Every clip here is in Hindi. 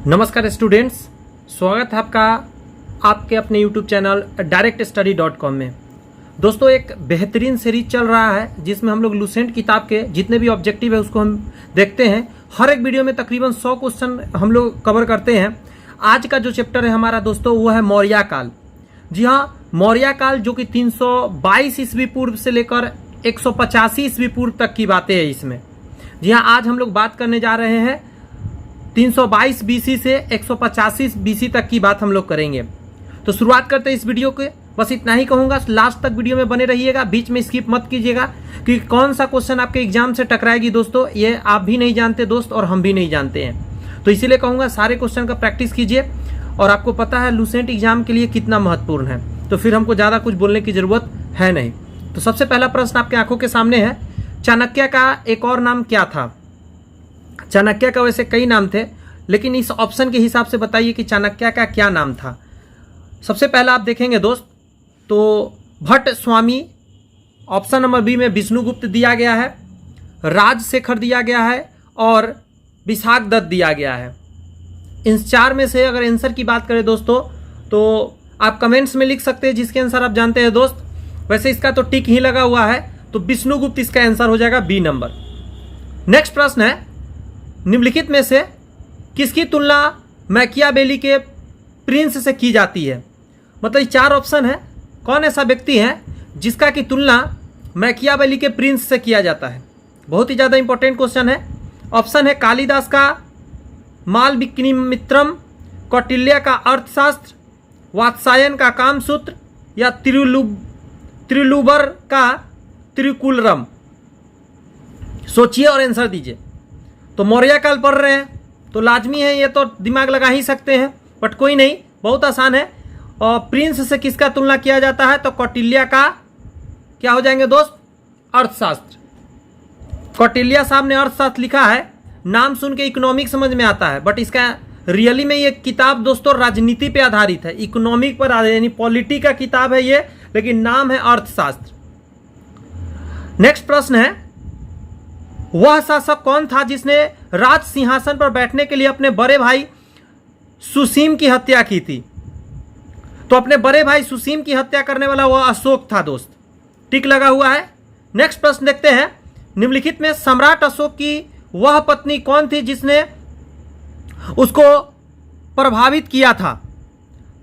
नमस्कार स्टूडेंट्स, स्वागत है आपका आपके अपने YouTube चैनल directstudy.com में। दोस्तों, एक बेहतरीन सीरीज चल रहा है जिसमें हम लोग लूसेंट किताब के जितने भी ऑब्जेक्टिव है उसको हम देखते हैं। हर एक वीडियो में तकरीबन 100 क्वेश्चन हम लोग कवर करते हैं। आज का जो चैप्टर है हमारा दोस्तों वो है मौर्य काल। जी हाँ, मौर्य काल जो कि 322 ईस्वी पूर्व से लेकर 185 ईस्वी पूर्व तक की बातें हैं इसमें। जी हाँ, आज हम लोग बात करने जा रहे हैं 322 बीसी से 185 बीसी तक की बात हम लोग करेंगे। तो शुरुआत करते हैं इस वीडियो के। बस इतना ही कहूँगा, लास्ट तक वीडियो में बने रहिएगा, बीच में स्किप मत कीजिएगा कि कौन सा क्वेश्चन आपके एग्जाम से टकराएगी दोस्तों, ये आप भी नहीं जानते दोस्त और हम भी नहीं जानते हैं। तो इसीलिए कहूँगा सारे क्वेश्चन का प्रैक्टिस कीजिए। और आपको पता है लूसेंट एग्जाम के लिए कितना महत्वपूर्ण है, तो फिर हमको ज़्यादा कुछ बोलने की ज़रूरत है नहीं। तो सबसे पहला प्रश्न आपके आंखों के सामने है, चाणक्य का एक और नाम क्या था? चाणक्य का वैसे कई नाम थे, लेकिन इस ऑप्शन के हिसाब से बताइए कि चाणक्य का क्या नाम था। सबसे पहला आप देखेंगे दोस्त तो भट्ट स्वामी, ऑप्शन नंबर बी में विष्णुगुप्त दिया गया है, राजशेखर दिया गया है और विशाख दत्त दिया गया है। इन चार में से अगर आंसर की बात करें दोस्तों तो आप कमेंट्स में लिख सकते हैं जिसके आंसर आप जानते हैं दोस्त। वैसे इसका तो टिक ही लगा हुआ है, तो विष्णुगुप्त इसका आंसर हो जाएगा बी नंबर। नेक्स्ट प्रश्न है, निम्नलिखित में से किसकी तुलना मैकियावेली के प्रिंस से की जाती है? मतलब चार ऑप्शन है, कौन ऐसा व्यक्ति है जिसका की तुलना मैकियावेली के प्रिंस से किया जाता है? बहुत ही ज़्यादा इंपॉर्टेंट क्वेश्चन है। ऑप्शन है कालिदास का मालविक्निमित्रम, कौटिल्य का अर्थशास्त्र, वात्सायन का कामसूत्र या त्रिलुबर का त्रिकुलरम। सोचिए और आंसर दीजिए। तो मौर्य काल पढ़ रहे हैं तो लाजमी है, ये तो दिमाग लगा ही सकते हैं, बट कोई नहीं, बहुत आसान है। और प्रिंस से किसका तुलना किया जाता है? तो कौटिल्य का क्या हो जाएंगे दोस्त? अर्थशास्त्र। कौटिल्य साहब ने अर्थशास्त्र लिखा है, नाम सुन के इकोनॉमिक समझ में आता है, बट इसका रियली में ये किताब दोस्तों राजनीति पे आधारित है, इकोनॉमिक पर यानी पॉलिटी का किताब है ये, लेकिन नाम है अर्थशास्त्र। नेक्स्ट प्रश्न है, वह शासक कौन था जिसने राज सिंहासन पर बैठने के लिए अपने बड़े भाई सुसीम की हत्या की थी? तो अपने बड़े भाई सुसीम की हत्या करने वाला वह अशोक था दोस्त। टिक लगा हुआ है। नेक्स्ट प्रश्न देखते हैं, निम्नलिखित में सम्राट अशोक की वह पत्नी कौन थी जिसने उसको प्रभावित किया था?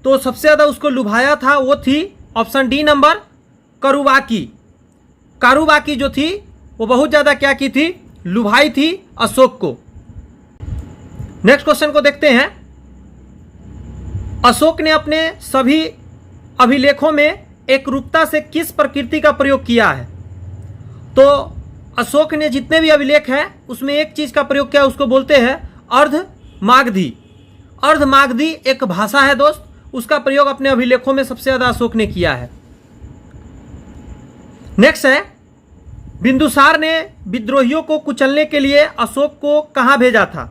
तो सबसे ज्यादा उसको लुभाया था वो थी ऑप्शन डी नंबर कारुबाकी। कारुबाकी जो थी वो बहुत ज्यादा क्या की थी? लुभाई थी अशोक को। नेक्स्ट क्वेश्चन को देखते हैं, अशोक ने अपने सभी अभिलेखों में एकरूपता से किस प्रकृति का प्रयोग किया है? तो अशोक ने जितने भी अभिलेख हैं उसमें एक चीज का प्रयोग किया, उसको बोलते हैं अर्धमागधी। अर्धमागधी एक भाषा है दोस्त, उसका प्रयोग अपने अभिलेखों में सबसे ज्यादा अशोक ने किया है। नेक्स्ट है, बिंदुसार ने विद्रोहियों को कुचलने के लिए अशोक को कहां भेजा था?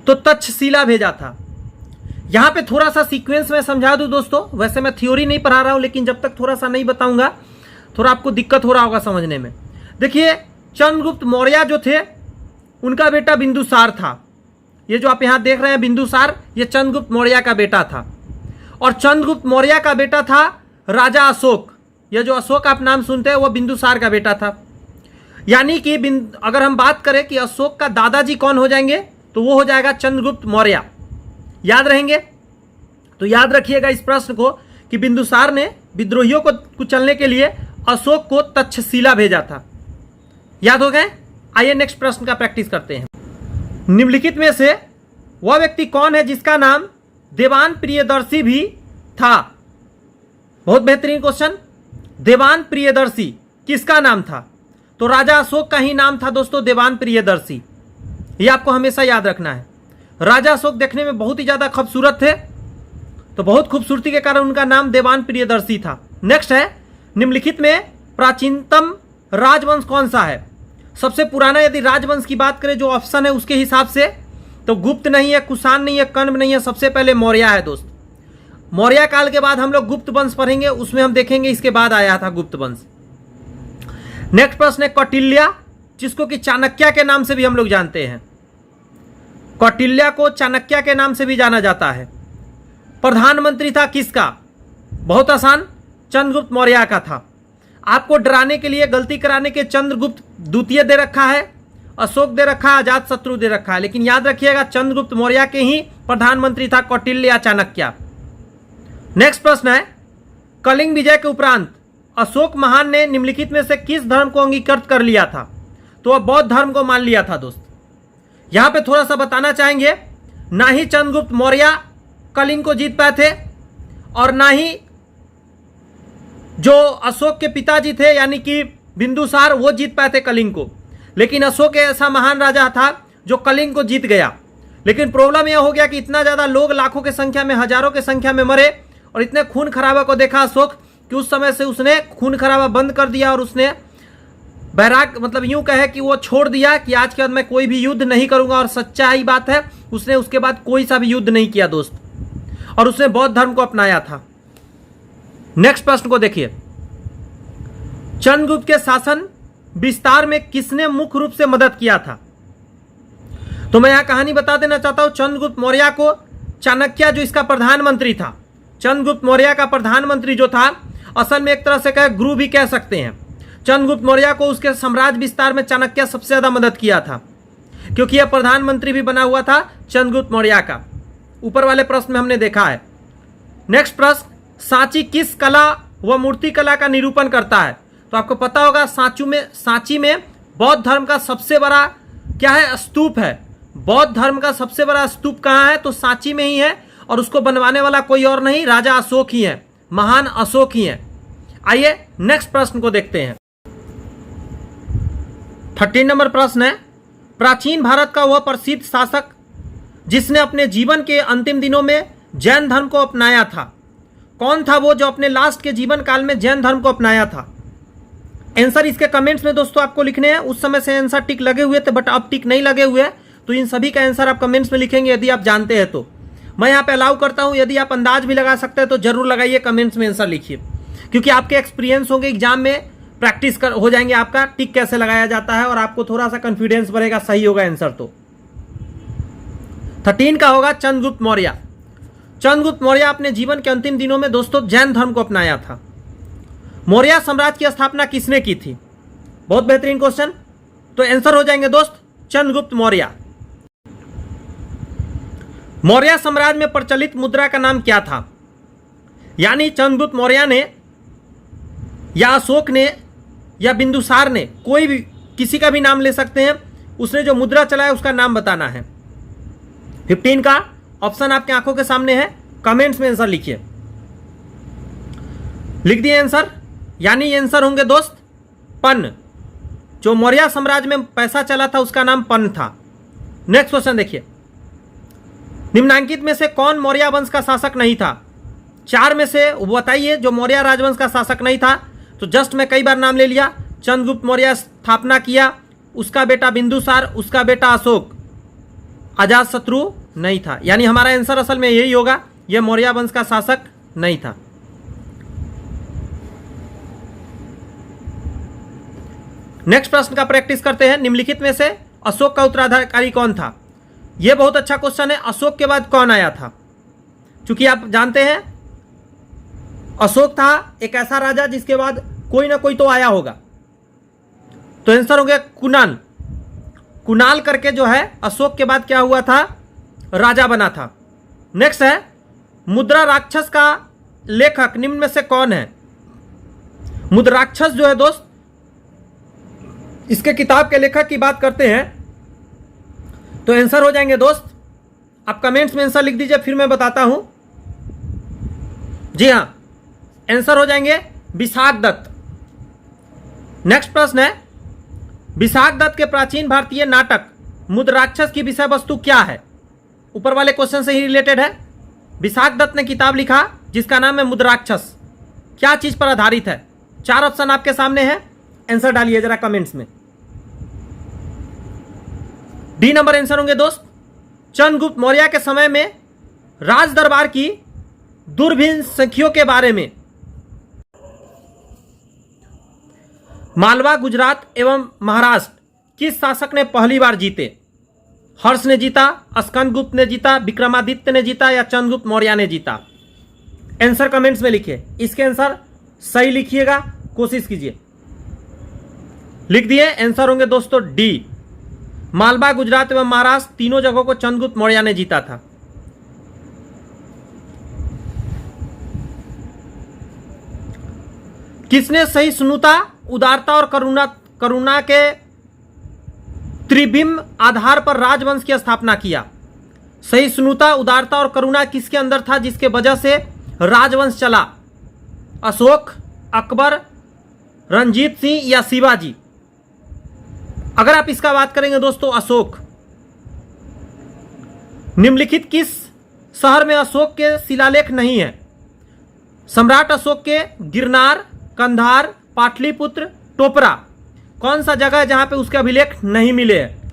तो तक्षशिला भेजा था। यहां पे थोड़ा सा सीक्वेंस में समझा दूं दोस्तों, वैसे मैं थ्योरी नहीं पढ़ा रहा हूं, लेकिन जब तक थोड़ा सा नहीं बताऊंगा थोड़ा आपको दिक्कत हो रहा होगा समझने में। देखिए, चंद्रगुप्त मौर्य जो थे उनका बेटा बिंदुसार था। ये जो आप यहां देख रहे हैं बिंदुसार, ये चंद्रगुप्त मौर्य का बेटा था। और चंद्रगुप्त मौर्य का बेटा था राजा अशोक। ये जो अशोक आप नाम सुनते हैं वो बिंदुसार का बेटा था। यानी कि अगर हम बात करें कि अशोक का दादाजी कौन हो जाएंगे तो वो हो जाएगा चंद्रगुप्त मौर्य। याद रहेंगे? तो याद रखिएगा इस प्रश्न को कि बिंदुसार ने विद्रोहियों को कुचलने के लिए अशोक को तक्षशिला भेजा था। याद हो गए? आइए नेक्स्ट प्रश्न का प्रैक्टिस करते हैं। निम्नलिखित में से वह व्यक्ति कौन है जिसका नाम देवान प्रियदर्शी भी था? बहुत बेहतरीन क्वेश्चन। देवान प्रियदर्शी किसका नाम था? तो राजा अशोक का ही नाम था दोस्तों देवान प्रियदर्शी। ये आपको हमेशा याद रखना है। राजा अशोक देखने में बहुत ही ज्यादा खूबसूरत थे, तो बहुत खूबसूरती के कारण उनका नाम देवान प्रियदर्शी था। नेक्स्ट है, निम्नलिखित में प्राचीनतम राजवंश कौन सा है? सबसे पुराना यदि राजवंश की बात करें जो ऑप्शन है उसके हिसाब से, तो गुप्त नहीं है, कुषाण नहीं है, कण्व नहीं है, सबसे पहले मौर्य है दोस्त। मौर्य काल के बाद हम लोग गुप्त वंश पढ़ेंगे, उसमें हम देखेंगे इसके बाद आया था गुप्त वंश। नेक्स्ट प्रश्न है कौटिल्य, जिसको कि चाणक्य के नाम से भी हम लोग जानते हैं। कौटिल्य को चाणक्य के नाम से भी जाना जाता है। प्रधानमंत्री था किसका? बहुत आसान, चंद्रगुप्त मौर्य का था। आपको डराने के लिए, गलती कराने के चंद्रगुप्त द्वितीय दे रखा है, अशोक दे रखा है, अजातशत्रु दे रखा है, लेकिन याद रखिएगा चंद्रगुप्त मौर्य के ही प्रधानमंत्री था कौटिल्य या चाणक्य। नेक्स्ट प्रश्न है, कलिंग विजय के उपरांत अशोक महान ने निम्नलिखित में से किस धर्म को अंगीकृत कर लिया था? तो वह बौद्ध धर्म को मान लिया था। दोस्त यहां पे थोड़ा सा बताना चाहेंगे, ना ही चंद्रगुप्त मौर्य कलिंग को जीत पाए थे और ना ही जो अशोक के पिताजी थे यानी कि बिंदुसार वो जीत पाए थे कलिंग को, लेकिन अशोक ऐसा महान राजा था जो कलिंग को जीत गया। लेकिन प्रॉब्लम यह हो गया कि इतना ज्यादा लोग लाखों की संख्या में, हजारों की संख्या में मरे और इतने खून खराबा को देखा अशोक कि उस समय से उसने खून खराबा बंद कर दिया और उसने बैराग, मतलब यूं कहे कि वो छोड़ दिया कि आज के बाद मैं कोई भी युद्ध नहीं करूंगा, और सच्चा ही बात है, उसने उसके बाद कोई सा भी युद्ध नहीं किया दोस्त, और उसने बौद्ध धर्म को अपनाया था। नेक्स्ट प्रश्न को देखिए, चंद्रगुप्त के शासन विस्तार में किसने मुख्य रूप से मदद किया था? तो मैं यहां कहानी बता देना चाहता हूं। चंद्रगुप्त मौर्य को चाणक्य, जो इसका प्रधानमंत्री था, चंद्रगुप्त मौर्य का प्रधानमंत्री जो था, असल में एक तरह से कहे गुरु भी कह सकते हैं। चंद्रगुप्त मौर्य को उसके साम्राज्य विस्तार में चाणक्य सबसे ज्यादा मदद किया था, क्योंकि यह प्रधानमंत्री भी बना हुआ था चंद्रगुप्त मौर्य का। ऊपर वाले प्रश्न में हमने देखा है। नेक्स्ट प्रश्न, सांची किस कला व मूर्ति कला का निरूपण करता है? तो आपको पता होगा सांची में बौद्ध धर्म का सबसे बड़ा क्या है? स्तूप है। बौद्ध धर्म का सबसे बड़ा स्तूप कहाँ है? तो सांची में ही है, और उसको बनवाने वाला कोई और नहीं, राजा अशोक ही है, महान अशोक ही है। आइए नेक्स्ट प्रश्न को देखते हैं। 13 नंबर प्रश्न है, प्राचीन भारत का वह प्रसिद्ध शासक जिसने अपने जीवन के अंतिम दिनों में जैन धर्म को अपनाया था, कौन था वो जो अपने लास्ट के जीवन काल में जैन धर्म को अपनाया था? आंसर इसके कमेंट्स में दोस्तों आपको लिखने हैं। उस समय से आंसर टिक लगे हुए थे, बट अब टिक नहीं लगे हुए हैं, तो इन सभी का आंसर आप कमेंट्स में लिखेंगे यदि आप जानते हैं तो। मैं यहाँ पे अलाउ करता हूँ, यदि आप अंदाज भी लगा सकते हैं तो जरूर लगाइए, कमेंट्स में आंसर लिखिए, क्योंकि आपके एक्सपीरियंस होंगे, एग्जाम में प्रैक्टिस हो जाएंगे आपका टिक कैसे लगाया जाता है, और आपको थोड़ा सा कॉन्फिडेंस बढ़ेगा, सही होगा आंसर। तो 13 का होगा चंद्रगुप्त मौर्य। चंद्रगुप्त मौर्य अपने जीवन के अंतिम दिनों में दोस्तों जैन धर्म को अपनाया था। मौर्य साम्राज्य की स्थापना किसने की थी? बहुत बेहतरीन क्वेश्चन। तो आंसर हो जाएंगे दोस्त चंद्रगुप्त मौर्य। मौर्य साम्राज्य में प्रचलित मुद्रा का नाम क्या था? यानी चंद्रगुप्त मौर्य ने या अशोक ने या बिंदुसार ने, कोई भी किसी का भी नाम ले सकते हैं, उसने जो मुद्रा चलाया उसका नाम बताना है। 15 का ऑप्शन आपके आंखों के सामने है, कमेंट्स में आंसर लिखिए। लिख दिए आंसर, यानी आंसर होंगे दोस्त पन। जो मौर्य साम्राज्य में पैसा चला था उसका नाम पन था। नेक्स्ट क्वेश्चन देखिए, निम्नांकित में से कौन मौर्य वंश का शासक नहीं था? 4 में से बताइए जो मौर्य राजवंश का शासक नहीं था। तो जस्ट मैं कई बार नाम ले लिया। चंद्रगुप्त मौर्य स्थापना किया, उसका बेटा बिंदुसार, उसका बेटा अशोक, अजातशत्रु नहीं था। यानी हमारा आंसर असल में यही होगा, यह मौर्य वंश का शासक नहीं था। नेक्स्ट प्रश्न का प्रैक्टिस करते हैं। निम्नलिखित में से अशोक का उत्तराधिकारी कौन था? यह बहुत अच्छा क्वेश्चन है। अशोक के बाद कौन आया था? क्योंकि आप जानते हैं अशोक था एक ऐसा राजा जिसके बाद कोई ना कोई तो आया होगा। तो आंसर हो गया कुणाल। कुणाल करके जो है अशोक के बाद क्या हुआ था? राजा बना था। नेक्स्ट है, मुद्रा राक्षस का लेखक निम्न में से कौन है? मुद्रा राक्षस जो है दोस्त, इसके किताब के लेखक की बात करते हैं तो आंसर हो जाएंगे दोस्त, आप कमेंट्स में आंसर लिख दीजिए, फिर मैं बताता हूं। जी हां, आंसर हो जाएंगे विशाख दत्त। नेक्स्ट प्रश्न है, विशाख दत्त के प्राचीन भारतीय नाटक मुद्राक्षस की विषय वस्तु क्या है? ऊपर वाले क्वेश्चन से ही रिलेटेड है। विशाख दत्त ने किताब लिखा जिसका नाम है मुद्राक्षस, क्या चीज पर आधारित है? 4 ऑप्शन आपके सामने है, आंसर डालिए जरा कमेंट्स में। डी नंबर आंसर होंगे दोस्त, चंद्रगुप्त मौर्य के समय में राज दरबार की दुर्भिन्न संख्यों के बारे में। मालवा, गुजरात एवं महाराष्ट्र किस शासक ने पहली बार जीते? हर्ष ने जीता, स्कंदगुप्त ने जीता, विक्रमादित्य ने जीता या चंद्रगुप्त मौर्य ने जीता? आंसर कमेंट्स में लिखिए। इसके आंसर सही लिखिएगा, कोशिश कीजिए। लिख दिए? आंसर होंगे दोस्तों डी, मालवा, गुजरात एवं महाराष्ट्र तीनों जगहों को चंद्रगुप्त मौर्य ने जीता था। किसने सहिष्णुता, उदारता और करुणा के त्रिबिंब आधार पर राजवंश की स्थापना किया? सहिष्णुता, उदारता और करुणा किसके अंदर था जिसके वजह से राजवंश चला? अशोक, अकबर, रंजीत सिंह या शिवाजी? अगर आप इसका बात करेंगे दोस्तों अशोक। निम्नलिखित किस शहर में अशोक के शिलालेख नहीं है? सम्राट अशोक के गिरनार, कंधार, पाटलिपुत्र, टोपरा? कौन सा जगह है जहां पे उसके अभिलेख नहीं मिले हैं?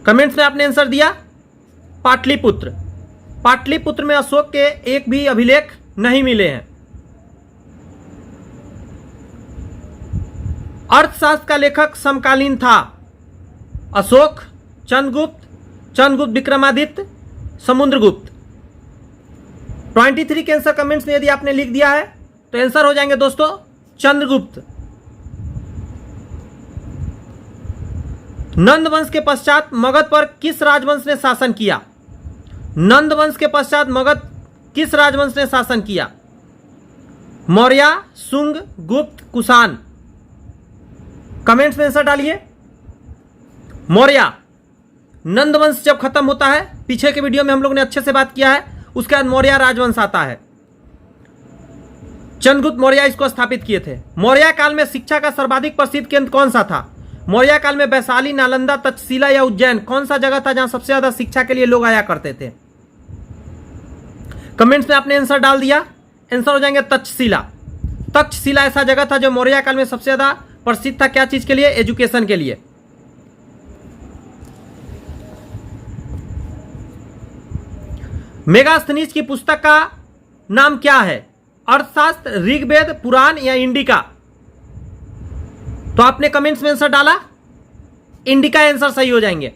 कमेंट्स में आपने आंसर दिया पाटलिपुत्र। पाटलिपुत्र में अशोक के एक भी अभिलेख नहीं मिले हैं। अर्थशास्त्र का लेखक समकालीन था? अशोक, चंद्रगुप्त विक्रमादित्य, समुद्रगुप्त? 23 के आंसर कमेंट्स में यदि आपने लिख दिया है तो आंसर हो जाएंगे दोस्तों चंद्रगुप्त। नंद वंश के पश्चात मगध पर किस राजवंश ने शासन किया? नंद वंश के पश्चात मगध किस राजवंश ने शासन किया? मौर्य, शुंग, गुप्त, कुषाण? कमेंट्स में आंसर डालिए। मौर्य। नंद वंश जब खत्म होता है, पीछे के वीडियो में हम लोग ने अच्छे से बात किया है, उसके बाद मौर्य राजवंश आता है। चंद्रगुप्त मौर्य इसको स्थापित किए थे। मौर्य काल में शिक्षा का सर्वाधिक प्रसिद्ध केंद्र कौन सा था? मौर्य काल में वैशाली, नालंदा, तक्षशिला या उज्जैन? कौन सा जगह था जहां सबसे ज्यादा शिक्षा के लिए लोग आया करते थे? कमेंट्स में आपने आंसर डाल दिया। आंसर हो जाएंगे तक्षशिला। तक्षशिला ऐसा जगह था जो मौर्य काल में सबसे ज्यादा प्रसिद्ध था। क्या चीज के लिए? एजुकेशन के लिए। मेगास्थनीज की पुस्तक का नाम क्या है? अर्थशास्त्र, ऋग्वेद, पुराण या इंडिका? तो आपने कमेंट्स में आंसर डाला इंडिका, आंसर सही हो जाएंगे।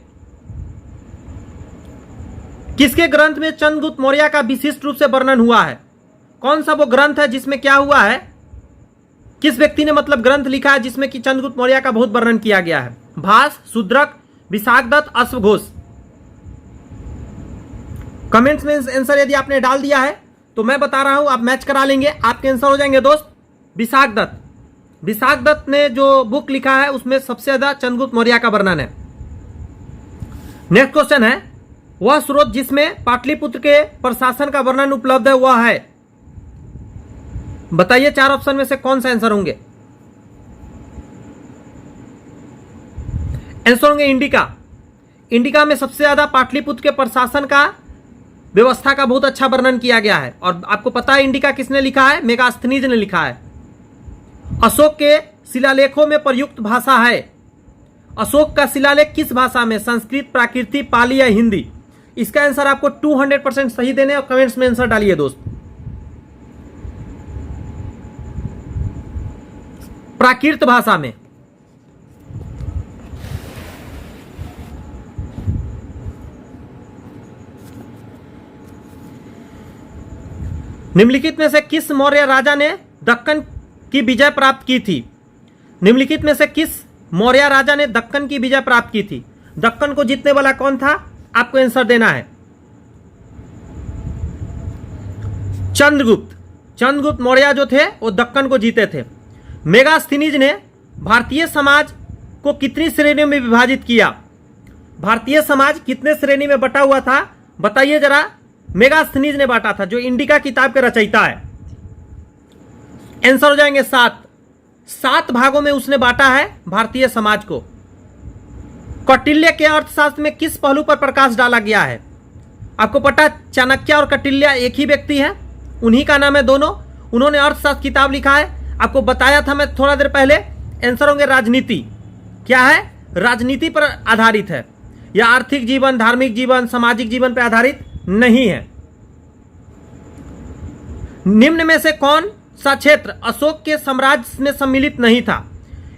किसके ग्रंथ में चंद्रगुप्त मौर्य का विशिष्ट रूप से वर्णन हुआ है? कौन सा वो ग्रंथ है जिसमें क्या हुआ है? किस व्यक्ति ने मतलब ग्रंथ लिखा है जिसमें कि चंद्रगुप्त मौर्य का बहुत वर्णन किया गया है? भास, शूद्रक, विशाखदत्त, अश्वघोष? कमेंट्स में आंसर यदि आपने डाल दिया है तो मैं बता रहा हूं, आप मैच करा लेंगे। आपके आंसर हो जाएंगे दोस्त विशाखदत्त। विशाखदत्त ने जो बुक लिखा है उसमें सबसे ज्यादा चंद्रगुप्त मौर्य का वर्णन है। नेक्स्ट क्वेश्चन है, वह स्रोत जिसमें पाटलिपुत्र के प्रशासन का वर्णन उपलब्ध है वह है? बताइए चार ऑप्शन में से कौन सा आंसर होंगे? आंसर होंगे इंडिका। इंडिका में सबसे ज्यादा पाटलिपुत्र के प्रशासन का व्यवस्था का बहुत अच्छा वर्णन किया गया है। और आपको पता है इंडिका किसने लिखा है? मेगास्थनीज ने लिखा है। अशोक के शिलालेखों में प्रयुक्त भाषा है? अशोक का शिलालेख किस भाषा में? संस्कृत, प्राकृतिक, पाली या हिंदी? इसका आंसर आपको 200% सही देने और कमेंट्स में आंसर डालिए दोस्त। प्राकृत भाषा में। निम्नलिखित में से किस मौर्य राजा ने दक्कन की विजय प्राप्त की थी? निम्नलिखित में से किस मौर्य राजा ने दक्कन की विजय प्राप्त की थी? दक्कन को जीतने वाला कौन था? आपको आंसर देना है। चंद्रगुप्त। चंद्रगुप्त मौर्य जो थे वो दक्कन को जीते थे। मेगास्थनीज ने भारतीय समाज को कितनी श्रेणियों में विभाजित किया? भारतीय समाज कितने श्रेणी में बटा हुआ था बताइए जरा। मेगास्थनीज ने बांटा था, जो इंडिका किताब के रचयिता है। आंसर हो जाएंगे 7 भागों में उसने बांटा है भारतीय समाज को। कौटिल्य के अर्थशास्त्र में किस पहलू पर प्रकाश डाला गया है? आपको पता चाणक्य और कौटिल्य एक ही व्यक्ति है, उन्हीं का नाम है दोनों। उन्होंने अर्थशास्त्र किताब लिखा है, आपको बताया था मैं थोड़ा देर पहले। आंसर होंगे राजनीति। क्या है? राजनीति पर आधारित है, या आर्थिक जीवन, धार्मिक जीवन, सामाजिक जीवन पर आधारित नहीं है। निम्न में से कौन सा क्षेत्र अशोक के साम्राज्य में सम्मिलित नहीं था?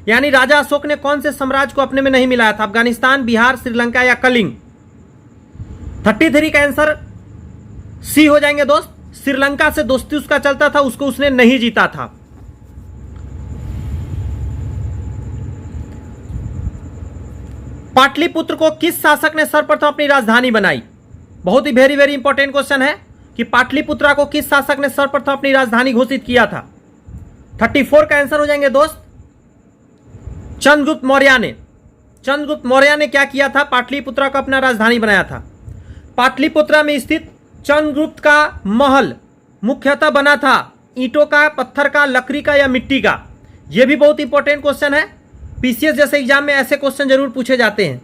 यानी राजा अशोक ने कौन से साम्राज्य को अपने में नहीं मिलाया था? अफगानिस्तान, बिहार, श्रीलंका या कलिंग? 33 का आंसर सी हो जाएंगे दोस्त। श्रीलंका से दोस्ती उसका चलता था, उसको उसने नहीं जीता था। पाटलिपुत्र को किस शासक ने सर्वप्रथम अपनी राजधानी बनाई? बहुत ही वेरी वेरी इंपॉर्टेंट क्वेश्चन है कि पाटलिपुत्रा को किस शासक ने सर्वप्रथम अपनी राजधानी घोषित किया था? 34 का आंसर हो जाएंगे दोस्त चंद्रगुप्त मौर्य ने। चंद्रगुप्त मौर्य ने क्या किया था? पाटलिपुत्रा को अपना राजधानी बनाया था। पाटलिपुत्रा में स्थित चंद्रगुप्त का महल मुख्यतः बना था ईंटों का, पत्थर का, लकड़ी का या मिट्टी का? यह भी बहुत इंपॉर्टेंट क्वेश्चन है। पीसीएस जैसे एग्जाम में ऐसे क्वेश्चन जरूर पूछे जाते हैं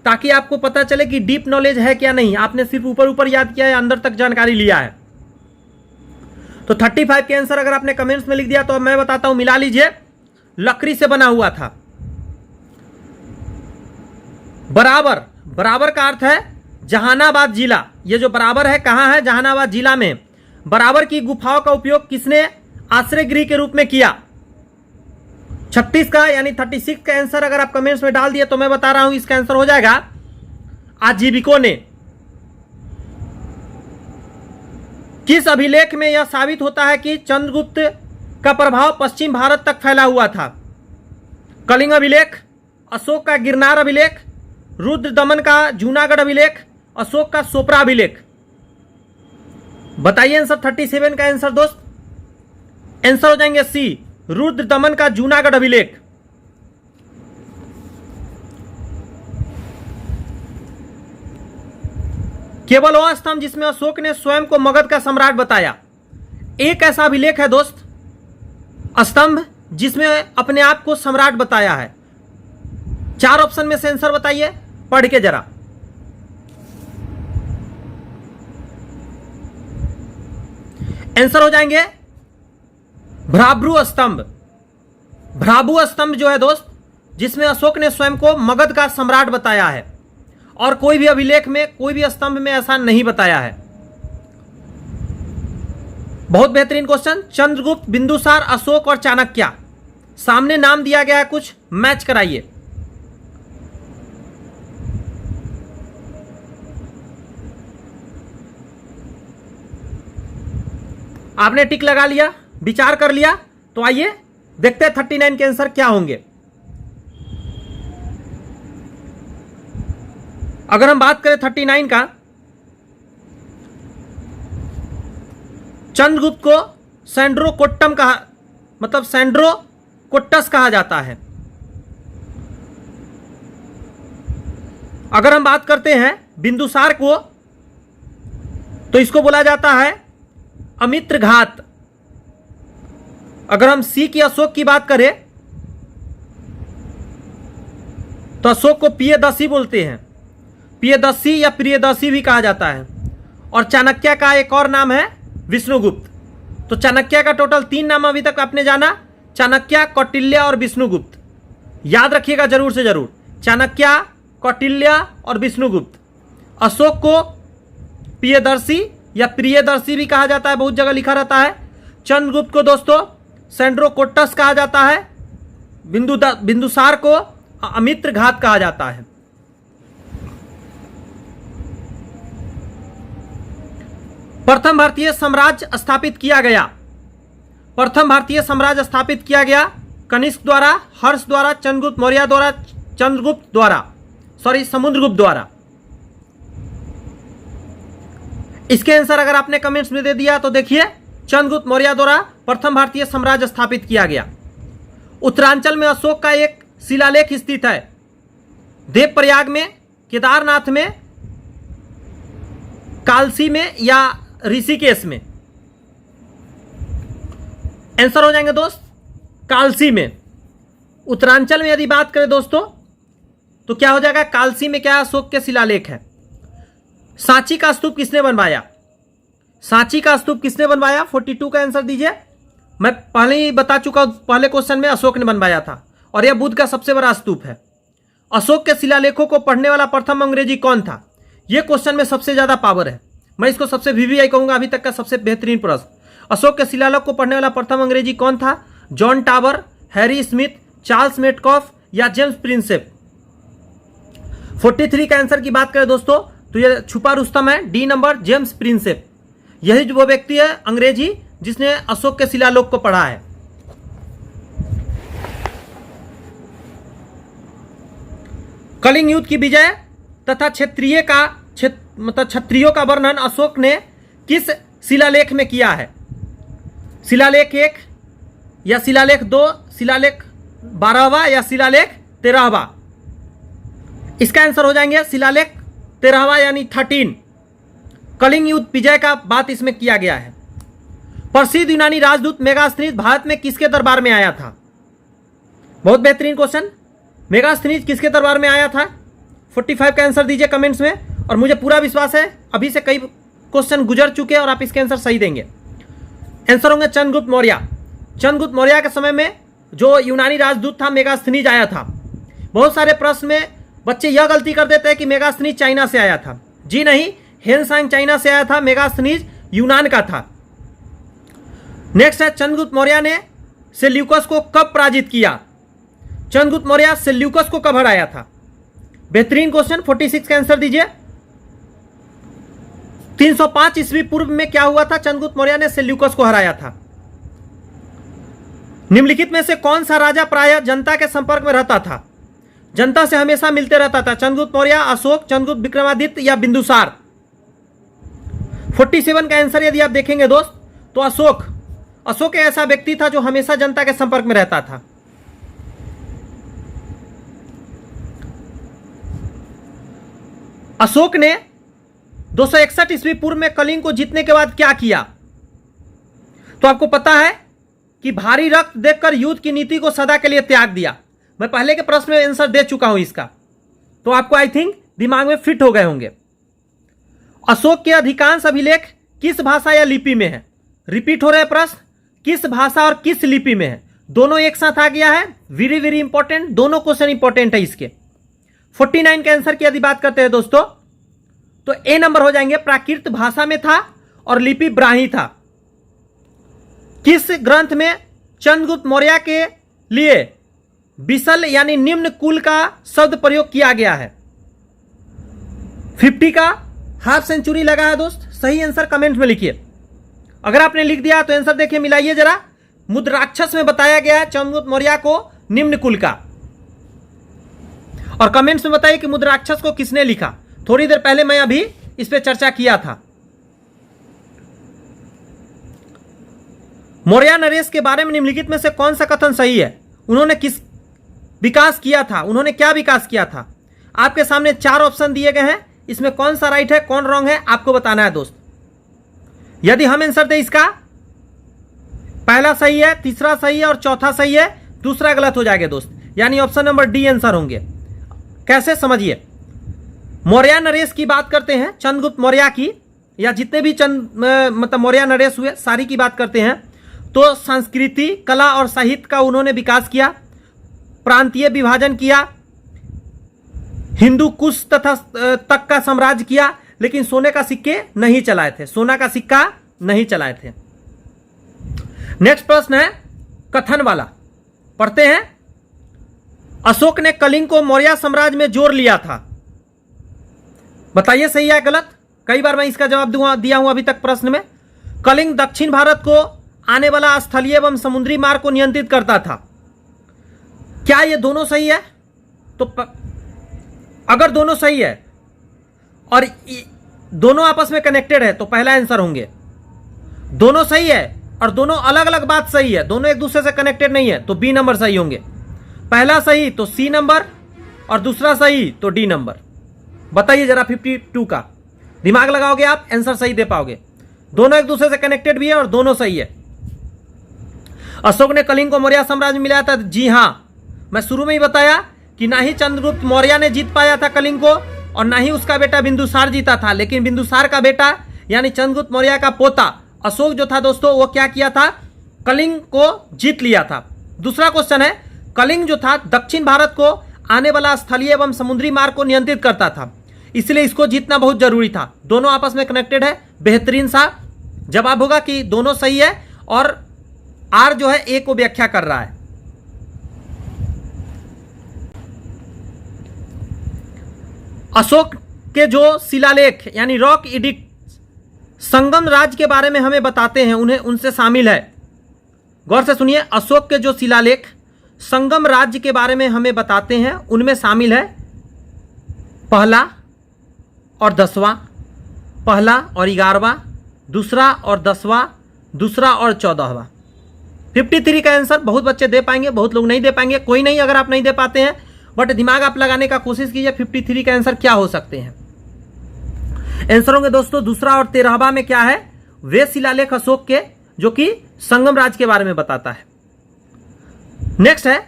ताकि आपको पता चले कि डीप नॉलेज है क्या नहीं, आपने सिर्फ ऊपर ऊपर याद किया है, अंदर तक जानकारी लिया है। तो 35 के आंसर अगर आपने कमेंट्स में लिख दिया तो मैं बताता हूं, मिला लीजिए। लकड़ी से बना हुआ था। बराबर, बराबर का अर्थ है जहानाबाद जिला। ये जो बराबर है कहां है? जहानाबाद जिला में। बराबर की गुफाओं का उपयोग किसने आश्रय गृह के रूप में किया? 36 का यानी 36 का आंसर अगर आप कमेंट्स में डाल दिए तो मैं बता रहा हूं इसका आंसर हो जाएगा आजीविकों ने। किस अभिलेख में यह साबित होता है कि चंद्रगुप्त का प्रभाव पश्चिम भारत तक फैला हुआ था? कलिंग अभिलेख, अशोक का गिरनार अभिलेख, रुद्र दमन का जूनागढ़ अभिलेख, अशोक का सोपरा अभिलेख? बताइए आंसर 37 का आंसर दोस्त। आंसर हो जाएंगे सी, रुद्र दमन का जूनागढ़ अभिलेख। केवल वह स्तंभ जिसमें अशोक ने स्वयं को मगध का सम्राट बताया। एक ऐसा अभिलेख है दोस्त, स्तंभ जिसमें अपने आप को सम्राट बताया है। 4 ऑप्शन में से आंसर बताइए पढ़ के जरा। आंसर हो जाएंगे भ्राभ्रू स्तंभ। भ्राभ्रू स्तंभ जो है दोस्त, जिसमें अशोक ने स्वयं को मगध का सम्राट बताया है, और कोई भी अभिलेख में, कोई भी स्तंभ में ऐसा नहीं बताया है। बहुत बेहतरीन क्वेश्चन। चंद्रगुप्त, बिंदुसार, अशोक और चाणक्य, सामने नाम दिया गया है, कुछ मैच कराइए। आपने टिक लगा लिया, विचार कर लिया, तो आइए देखते हैं 39 के आंसर क्या होंगे। अगर हम बात करें 39 का, चंद्रगुप्त को सैंड्रोकोट्टम कहा, मतलब सैंड्रोकोट्टस कहा जाता है। अगर हम बात करते हैं बिंदुसार को, तो इसको बोला जाता है अमित्र घात। अगर हम सी की अशोक की बात करें तो अशोक को प्रियदर्शी बोलते हैं, प्रियदर्शी या प्रियदर्शी भी कहा जाता है। और चाणक्य का एक और नाम है विष्णुगुप्त। तो चाणक्य का टोटल 3 नाम अभी तक आपने जाना, चाणक्य, कौटिल्य और विष्णुगुप्त। याद रखिएगा जरूर से जरूर, चाणक्य, कौटिल्य और विष्णुगुप्त। अशोक को प्रियदर्शी या प्रियदर्शी भी कहा जाता है, बहुत जगह लिखा रहता है। चंद्रगुप्त को दोस्तों सैंड्रोकोट्टस कहा जाता है। बिंदुसार को अमित्र घात कहा जाता है। प्रथम भारतीय साम्राज्य स्थापित किया गया। प्रथम भारतीय साम्राज्य स्थापित किया गया कनिष्क द्वारा, हर्ष द्वारा, चंद्रगुप्त मौर्य द्वारा, समुद्रगुप्त द्वारा। इसके आंसर अगर आपने कमेंट्स में दे दिया तो देखिए, चंद्रगुप्त मौर्य द्वारा प्रथम भारतीय साम्राज्य स्थापित किया गया। उत्तरांचल में अशोक का एक शिलालेख स्थित है, देवप्रयाग में, केदारनाथ में, कालसी में या ऋषिकेश में? आंसर हो जाएंगे दोस्त कालसी में। उत्तरांचल में यदि बात करें दोस्तों तो क्या हो जाएगा? कालसी में क्या अशोक के शिलालेख है। सांची का स्तूप किसने बनवाया? सांची का स्तूप किसने बनवाया? 42 का आंसर दीजिए। मैं पहले ही बता चुका हूं, पहले क्वेश्चन में अशोक ने बनवाया था, और यह बुद्ध का सबसे बड़ा स्तूप है। अशोक के शिलालेखों को पढ़ने वाला प्रथम अंग्रेजी कौन था? यह क्वेश्चन में सबसे ज्यादा पावर है, मैं इसको सबसे वीवीआई कहूंगा, अभी तक का सबसे बेहतरीन प्रश्न। अशोक के शिलालेख को पढ़ने वाला प्रथम अंग्रेजी कौन था? John tower, Harry Smith, Charles Metcalfe या जेम्स प्रिंसेप। 43 का आंसर की बात करें दोस्तों तो ये छुपा रुस्तम है, डी नंबर जेम्स प्रिंसेप। यही जो वो व्यक्ति है अंग्रेजी जिसने अशोक के शिलालेख को पढ़ा है। कलिंग युद्ध की विजय तथा क्षत्रियों का वर्णन अशोक ने किस शिलालेख में किया है? शिलालेख 1 या शिलालेख 2, शिलालेख 12वां या शिलालेख 13वां? इसका आंसर हो जाएंगे शिलालेख 13वां यानी 13। कलिंग युद्ध विजय का बात इसमें किया गया है। प्रसिद्ध यूनानी राजदूत मेगास्थनीज भारत में किसके दरबार में आया था? बहुत बेहतरीन क्वेश्चन। मेगास्थनीज किसके दरबार में आया था? 45 का आंसर दीजिए कमेंट्स में। और मुझे पूरा विश्वास है अभी से कई क्वेश्चन गुजर चुके हैं और आप इसके आंसर सही देंगे। आंसर होंगे चंद्रगुप्त मौर्य। चंद्रगुप्त मौर्य के समय में जो यूनानी राजदूत था मेगास्थनीज आया था। बहुत सारे प्रश्न में बच्चे यह गलती कर देते हैं कि मेगास्थनीज चाइना से आया था। जी नहीं, हेनसांग चाइना से आया था, मेगास्थनीज यूनान का था। नेक्स्ट है चंद्रगुप्त मौर्य ने सेल्यूकस को कब पराजित किया? चंद्रगुप्त मौर्य सेल्यूकस को कब हराया था? बेहतरीन क्वेश्चन। 46 का आंसर दीजिए। 305 ईस्वी पूर्व में क्या हुआ था? चंद्रगुप्त मौर्य ने सेल्यूकस को हराया था। निम्नलिखित में से कौन सा राजा प्रायः जनता के संपर्क में रहता था, जनता से हमेशा मिलते रहता था? चंद्रगुप्त मौर्य, अशोक, चंद्रगुप्त विक्रमादित्य या बिंदुसार? 47 का आंसर यदि आप देखेंगे दोस्त तो अशोक। अशोक एक ऐसा व्यक्ति था जो हमेशा जनता के संपर्क में रहता था। अशोक ने 261 ईस्वी पूर्व में कलिंग को जीतने के बाद क्या किया? तो आपको पता है कि भारी रक्त देखकर युद्ध की नीति को सदा के लिए त्याग दिया। मैं पहले के प्रश्न में आंसर दे चुका हूं इसका, तो आपको आई थिंक दिमाग में फिट हो गए होंगे। अशोक के अधिकांश अभिलेख किस भाषा या लिपि में है? रिपीट हो रहे प्रश्न, किस भाषा और किस लिपि में है? दोनों एक साथ आ गया है। वेरी वेरी इंपॉर्टेंट, दोनों क्वेश्चन इंपॉर्टेंट है इसके। 49 के आंसर की यदि बात करते हैं दोस्तों तो ए नंबर हो जाएंगे, प्राकृत भाषा में था और लिपि ब्राह्मी था। किस ग्रंथ में चंद्रगुप्त मौर्य के लिए बिसल यानी निम्न कुल का शब्द प्रयोग किया गया है? 50 का हाफ सेंचुरी लगा है दोस्त। सही आंसर कमेंट में लिखिए। अगर आपने लिख दिया तो आंसर देखिए, मिलाइए जरा। मुद्राक्षस में बताया गया है चंद्रगुप्त मौर्य को निम्न कुल का। और कमेंट्स में बताइए कि मुद्राक्षस को किसने लिखा। थोड़ी देर पहले मैं अभी इस पे चर्चा किया था। मौर्य नरेश के बारे में निम्नलिखित में से कौन सा कथन सही है? उन्होंने किस विकास किया था? उन्होंने क्या विकास किया था? आपके सामने 4 ऑप्शन दिए गए हैं, इसमें कौन सा राइट है कौन रॉन्ग है आपको बताना है दोस्त। यदि हम आंसर दें इसका पहला सही है, तीसरा सही है और चौथा सही है, दूसरा गलत हो जाएगा दोस्त, यानी ऑप्शन नंबर डी आंसर होंगे। कैसे समझिए। मौर्य नरेश की बात करते हैं, चंद्रगुप्त मौर्य की या जितने भी मतलब मौर्य नरेश हुए सारी की बात करते हैं तो संस्कृति, कला और साहित्य का उन्होंने विकास किया, प्रांतीय विभाजन किया, हिंदू कुश तथा तक का साम्राज्य किया, लेकिन सोने का सिक्के नहीं चलाए थे। सोना का सिक्का नहीं चलाए थे। नेक्स्ट प्रश्न है कथन वाला, पढ़ते हैं। अशोक ने कलिंग को मौर्य साम्राज्य में जोड़ लिया था। बताइए सही है गलत। कई बार मैं इसका जवाब दिया हूं अभी तक प्रश्न में। कलिंग दक्षिण भारत को आने वाला स्थलीय एवं समुद्री मार्ग को नियंत्रित करता था। क्या ये दोनों सही है? तो अगर दोनों सही है और दोनों आपस में कनेक्टेड है तो पहला आंसर होंगे। दोनों सही है और दोनों अलग अलग बात सही है, दोनों एक दूसरे से कनेक्टेड नहीं है, तो बी नंबर सही होंगे। पहला सही तो सी नंबर और दूसरा सही तो डी नंबर। बताइए जरा 52 का दिमाग लगाओगे आप आंसर सही दे पाओगे। दोनों एक दूसरे से कनेक्टेड भी है और दोनों सही है। अशोक ने कलिंग को मौर्य साम्राज्य में मिलाया था। जी हां, मैं शुरू में ही बताया कि ना ही चंद्रगुप्त मौर्य ने जीत पाया था कलिंग को और ना ही उसका बेटा बिंदुसार जीता था, लेकिन बिंदुसार का बेटा यानी चंद्रगुप्त मौर्य का पोता अशोक जो था दोस्तों वो क्या किया था? कलिंग को जीत लिया था। दूसरा क्वेश्चन है, कलिंग जो था दक्षिण भारत को आने वाला स्थलीय एवं समुद्री मार्ग को नियंत्रित करता था, इसलिए इसको जीतना बहुत जरूरी था। दोनों आपस में कनेक्टेड है। बेहतरीन सा जवाब होगा कि दोनों सही है और आर जो है ए को व्याख्या कर रहा है। अशोक के जो शिलालेख यानी रॉक एडिक्ट संगम राज्य के बारे में हमें बताते हैं, उन्हें उनसे शामिल है। गौर से सुनिए, अशोक के जो शिलालेख संगम राज्य के बारे में हमें बताते हैं, उनमें शामिल है पहला और 10वां, पहला और 11वां, दूसरा और 10वां, दूसरा और 14वां। 53 का आंसर बहुत बच्चे दे पाएंगे, बहुत लोग नहीं दे पाएंगे। कोई नहीं, अगर आप नहीं दे पाते हैं बट दिमाग आप लगाने का कोशिश कीजिए। 53 का आंसर क्या हो सकते हैं? आंसर होंगे दोस्तों दूसरा और 13वां में क्या है? वे शिलालेख अशोक के जो कि संगम राज्य के बारे में बताता है। नेक्स्ट है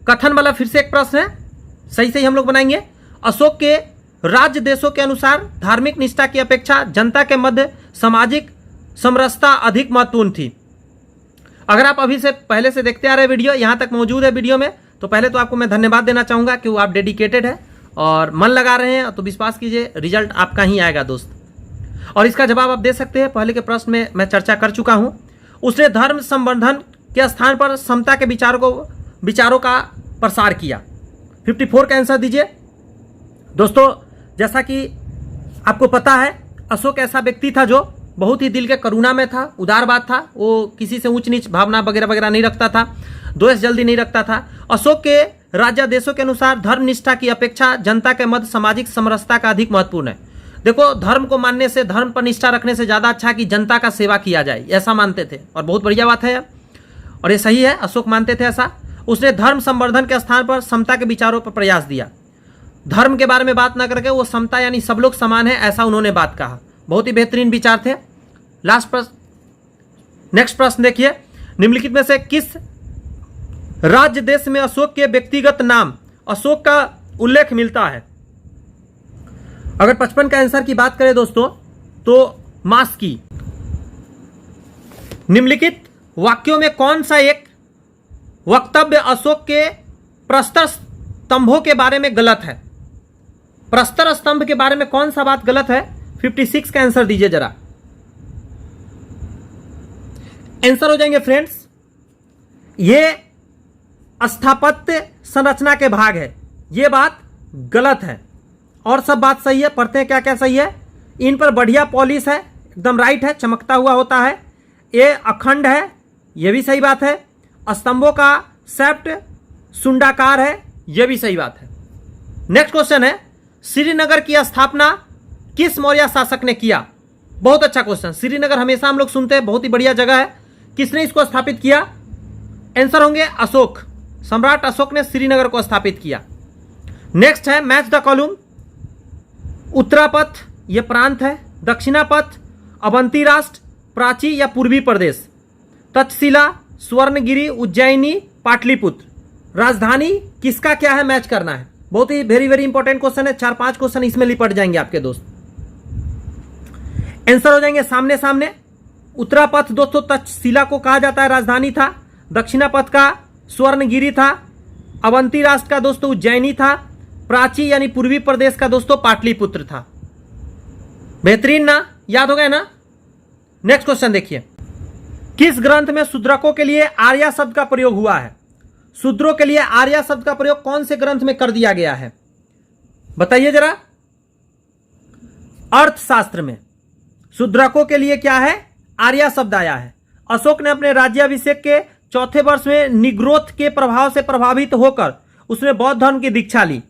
कथन वाला, फिर से एक प्रश्न है, सही सही हम लोग बनाएंगे। अशोक के राज्य देशों के अनुसार धार्मिक निष्ठा की अपेक्षा जनता के मध्य सामाजिक समरसता अधिक महत्वपूर्ण थी। अगर आप अभी से पहले से देखते आ रहे वीडियो, यहां तक मौजूद है वीडियो में, तो पहले तो आपको मैं धन्यवाद देना चाहूंगा कि वो आप डेडिकेटेड है और मन लगा रहे हैं, तो विश्वास कीजिए रिजल्ट आपका ही आएगा दोस्त। और इसका जवाब आप दे सकते हैं, पहले के प्रश्न में मैं चर्चा कर चुका हूं। उसने धर्म संवर्धन के स्थान पर समता के विचारों का प्रसार किया। 54 का आंसर दीजिए दोस्तों। जैसा कि आपको पता है, अशोक ऐसा व्यक्ति था जो बहुत ही दिल के करुणा में था, उदारवाद था, वो किसी से ऊंच नीच भावना वगैरह वगैरह नहीं रखता था, द्वेष जल्दी नहीं रखता था। अशोक के राज्य देशों के अनुसार धर्म निष्ठा की अपेक्षा जनता के मध्य सामाजिक समरसता का अधिक महत्वपूर्ण है। देखो, धर्म को मानने से, धर्म पर निष्ठा रखने से ज्यादा अच्छा कि जनता का सेवा किया जाए, ऐसा मानते थे और बहुत बढ़िया बात है और ये सही है, अशोक मानते थे ऐसा। उसने धर्म संवर्धन के स्थान पर समता के विचारों पर प्रयास दिया। धर्म के बारे में बात ना करके वो समता यानी सब लोग समान है, ऐसा उन्होंने बात कहा। बहुत ही बेहतरीन विचार थे। लास्ट प्रश्न, नेक्स्ट प्रश्न देखिए, निम्नलिखित में से किस राज्य देश में अशोक के व्यक्तिगत नाम अशोक का उल्लेख मिलता है? अगर 55 का आंसर की बात करें दोस्तों, तो मास्की। निम्नलिखित वाक्यों में कौन सा एक वक्तव्य अशोक के प्रस्तर स्तंभों के बारे में गलत है? प्रस्तर स्तंभ के बारे में कौन सा बात गलत है? 56 का आंसर दीजिए जरा। आंसर हो जाएंगे फ्रेंड्स, ये स्थापत्य संरचना के भाग है, ये बात गलत है और सब बात सही है। पढ़ते हैं क्या क्या सही है। इन पर बढ़िया पॉलिश है, एकदम राइट है, चमकता हुआ होता है। ये अखंड है, ये भी सही बात है। स्तंभों का सेप्ट सुंडाकार है, ये भी सही बात है। नेक्स्ट क्वेश्चन है, श्रीनगर की स्थापना किस मौर्य शासक ने किया? बहुत अच्छा क्वेश्चन। श्रीनगर हमेशा हम लोग सुनते हैं, बहुत ही बढ़िया जगह है। किसने इसको स्थापित किया? आंसर होंगे अशोक। सम्राट अशोक ने श्रीनगर को स्थापित किया। नेक्स्ट है मैच द कॉलम। उत्तरापथ ये प्रांत है, दक्षिणापथ अवंती राष्ट्र, प्राची या पूर्वी प्रदेश, तक्षशिला, स्वर्णगिरी, उज्जैनी, पाटलिपुत्र। राजधानी किसका क्या है, मैच करना है। बहुत ही वेरी वेरी इंपॉर्टेंट क्वेश्चन है। 4-5 क्वेश्चन इसमें लिपट जाएंगे आपके दोस्त। आंसर हो जाएंगे सामने सामने। उत्तरापथ दोस्तों तक्षशिला को कहा जाता है, राजधानी था। दक्षिणापथ का स्वर्णगिरी था। अवंती राष्ट्र का दोस्तों उज्जैनी था। प्राची यानी पूर्वी प्रदेश का दोस्तों पाटलिपुत्र था। बेहतरीन ना, याद हो गया ना। नेक्स्ट क्वेश्चन देखिए, किस ग्रंथ में शूद्रकों के लिए आर्या शब्द का प्रयोग हुआ है? शूद्रों के लिए आर्या शब्द का प्रयोग कौन से ग्रंथ में कर दिया गया है, बताइए जरा। अर्थशास्त्र में शूद्रकों के लिए क्या है, आर्या शब्द आया है। अशोक ने अपने राज्याभिषेक के चौथे वर्ष में निग्रोथ के प्रभाव से प्रभावित होकर उसने बौद्ध धर्म की दीक्षा ली।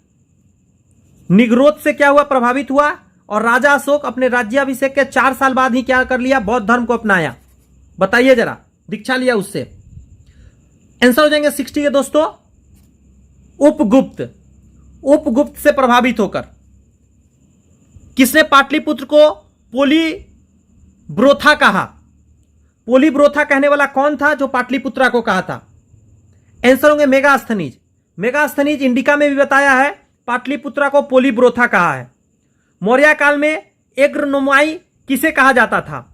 निग्रोथ से क्या हुआ, प्रभावित हुआ, और राजा अशोक अपने राज्याभिषेक के 4 साल बाद ही क्या कर लिया, बौद्ध धर्म को अपनाया। बताइए जरा, दीक्षा लिया उससे। आंसर हो जाएंगे 60 के दोस्तों, उपगुप्त। उपगुप्त से प्रभावित होकर। किसने पाटलिपुत्र को पोलीब्रोथा कहा? पोलीब्रोथा कहने वाला कौन था जो पाटलिपुत्रा को कहा था? आंसर होंगे मेगास्थनीज। मेगास्थनीज इंडिका में भी बताया है, पाटलिपुत्रा को पोलीब्रोथा कहा है। मौर्य काल में एग्रनोमाई किसे कहा जाता था?